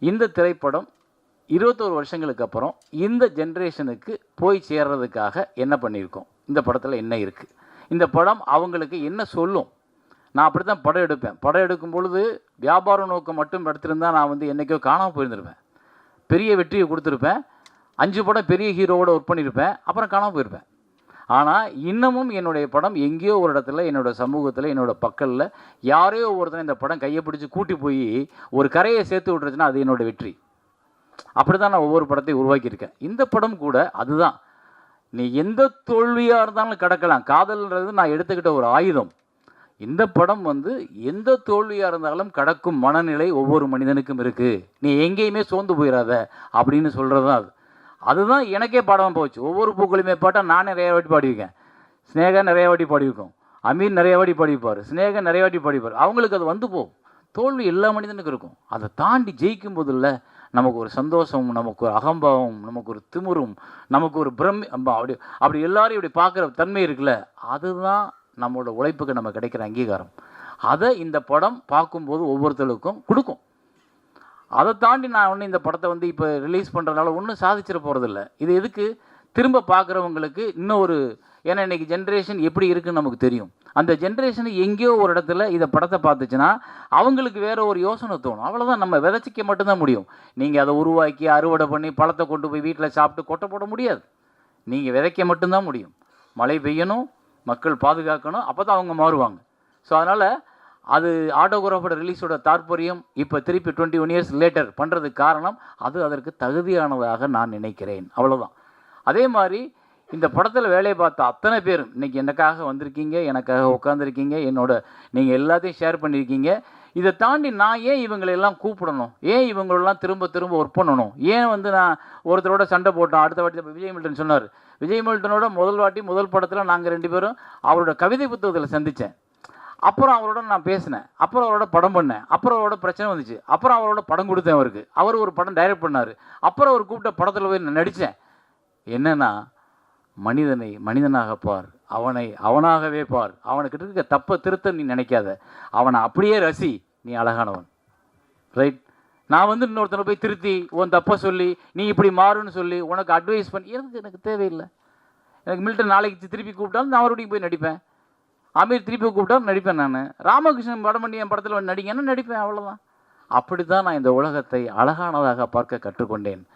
இந்த திரைப்படம் 21 வருஷங்களுக்கு அப்புறம் இந்த ஜென்ரேஷனுக்கு போய் சேர்றதுக்காக என்ன பண்ணியிருக்கோம்? இந்த படத்தில் என்ன இருக்குது? இந்த படம் அவங்களுக்கு என்ன சொல்லும்? நான் அப்படி தான் படம் எடுப்பேன். படம் எடுக்கும் பொழுது வியாபார நோக்கம் மட்டும் எடுத்திருந்தா நான் என்றைக்கோ காணாமல் போயிருந்திருப்பேன். பெரிய வெற்றியை கொடுத்துருப்பேன். 5 படம் பெரிய ஹீரோவோட ஒர்க் பண்ணியிருப்பேன். அப்புறம் காணாமல் போயிருப்பேன். ஆனால் இன்னமும் என்னுடைய படம் எங்கேயோ ஒரு இடத்துல என்னோடய சமூகத்தில் என்னோடய பக்கத்தில் யாரையோ ஒருத்தன் இந்த படம் கையை பிடிச்சி கூட்டி போய் ஒரு கரையை சேர்த்து விட்ருச்சுன்னா அது என்னோடய வெற்றி. அப்படி தான் நான் ஒவ்வொரு படத்தையும் உருவாக்கியிருக்கேன். இந்த படம் கூட அதுதான். நீ எந்த தோல்வியாக இருந்தாலும் கடக்கலாம். காதல்ன்றது நான் எடுத்துக்கிட்ட ஒரு ஆயுதம். இந்த படம் எந்த தோல்வியாக இருந்தாலும் கடக்கும் மனநிலை ஒவ்வொரு மனிதனுக்கும் இருக்குது. நீ எங்கேயுமே சோர்ந்து போயிடாத அப்படின்னு சொல்கிறது தான் அது. அதுதான் எனக்கே பாடமாக போச்சு. ஒவ்வொரு பூக்களுமே பாட்டால் நான் நிறைய வாட்டி பாடியிருக்கேன். ஸ்னேகா நிறைய வாட்டி பாடியிருக்கோம். அமீர் நிறைய வாட்டி பாடிப்பார். ஸ்னேகா நிறைய வாட்டி பாடிப்பார். அவங்களுக்கு அது போகும். தோல்வி எல்லா மனிதனுக்கும் இருக்கும். அதை தாண்டி ஜெயிக்கும் போதில்ல நமக்கு ஒரு சந்தோஷம், நமக்கு ஒரு அகம்பாவம், நமக்கு ஒரு திமிரும், நமக்கு ஒரு அப்படி எல்லாரையும் இப்படி பார்க்குற தன்மை இருக்குல்ல, அதுதான் நம்மளோட உழைப்புக்கு நம்ம கிடைக்கிற அங்கீகாரம். அதை இந்த படம் பார்க்கும்போது ஒவ்வொருத்தருக்கும் கொடுக்கும். அதை தாண்டி நான் இந்த படத்தை இப்போ ரிலீஸ் பண்ணுறதுனால ஒன்றும் சாதிச்சிட போகிறதில்ல. இது எதுக்கு திரும்ப பார்க்குறவங்களுக்கு இன்னொரு, ஏன்னா இன்றைக்கி ஜென்ரேஷன் எப்படி இருக்குதுன்னு நமக்கு தெரியும். அந்த ஜென்ரேஷனு எங்கேயோ ஒரு இடத்துல இதை படத்தை பார்த்துச்சுன்னா அவங்களுக்கு வேறு ஒரு யோசனை தோணும். அவ்வளோதான். நம்ம விதைச்சிக்க மட்டும்தான் முடியும். நீங்கள் அதை உருவாக்கி அறுவடை பண்ணி பழத்தை கொண்டு போய் வீட்டில் சாப்பிட்டு கொட்டை போட முடியாது. நீங்கள் விதைக்க மட்டும்தான் முடியும். மழை பெய்யணும், மக்கள் பாதுகாக்கணும், அப்போ தான் அவங்க மாறுவாங்க. ஸோ அதனால் அது ஆட்டோகிராஃபோட ரிலீஸோட தாற்பயம் இப்போ திருப்பி 21 இயர்ஸ் லேட்டர் பண்ணுறதுக்கு காரணம் அது அதற்கு தகுதியானதாக நான் நினைக்கிறேன். அவ்வளோதான். அதே மாதிரி இந்த படத்தில் வேலையை பார்த்த அத்தனை பேரும் இன்றைக்கி எனக்காக வந்திருக்கீங்க, எனக்காக உட்காந்துருக்கீங்க, நீங்கள் எல்லாத்தையும் ஷேர் பண்ணியிருக்கீங்க. இதை தாண்டி நான் ஏன் இவங்களெல்லாம் கூப்பிடணும்? ஏன் இவங்களெல்லாம் திரும்ப திரும்ப ஒர்க் பண்ணணும்? ஏன் நான் ஒருத்தரோட சண்டை போட்டோம். அடுத்த வாட்டி விஜய் மில்டன் சொன்னார். விஜய் மில்டனோட முதல் படத்தில் நாங்கள் 2 பேரும் அவரோட கவிதை புத்தகத்தில் சந்தித்தேன். அப்புறம் அவரோட நான் பேசினேன். அப்புறம் அவரோட படம் பண்ணேன். அப்புறம் அவரோட பிரச்சனை வந்துச்சு. அப்புறம் அவரோட படம் கொடுத்தேன் அவருக்கு. அவர் ஒரு படம் டைரக்ட் பண்ணார். அப்புறம் அவர் கூப்பிட்ட படத்தில் போய் நான் நடித்தேன். என்னென்னா, மனிதனை மனிதனாக பார், அவனை அவனாகவே பார், அவனுக்கிட்ட இருக்க தப்பை திருத்த நீ நினைக்காத, அவனை அப்படியே ரசி, நீ அழகானவன். ரைட். நான் இன்னொருத்தனை போய் திருத்தி உன் தப்பை சொல்லி நீ இப்படி மாறுன்னு சொல்லி உனக்கு அட்வைஸ் பண்ணி எனக்கு தேவையில்லை. எனக்கு மில்டன் நாளைக்கு திருப்பி கூப்பிட்டாலும் நான் அவருடைய போய் நடிப்பேன். அமீர் திருப்பி கூப்பிட்டாலும் நடிப்பேன். நான் ராமகிருஷ்ணன் படம் பண்ணி என் படத்தில் நடிங்கன்னா நடிப்பேன். அவ்வளோதான். அப்படி தான் நான் இந்த உலகத்தை அழகானதாக பார்க்க கற்றுக்கொண்டேன்.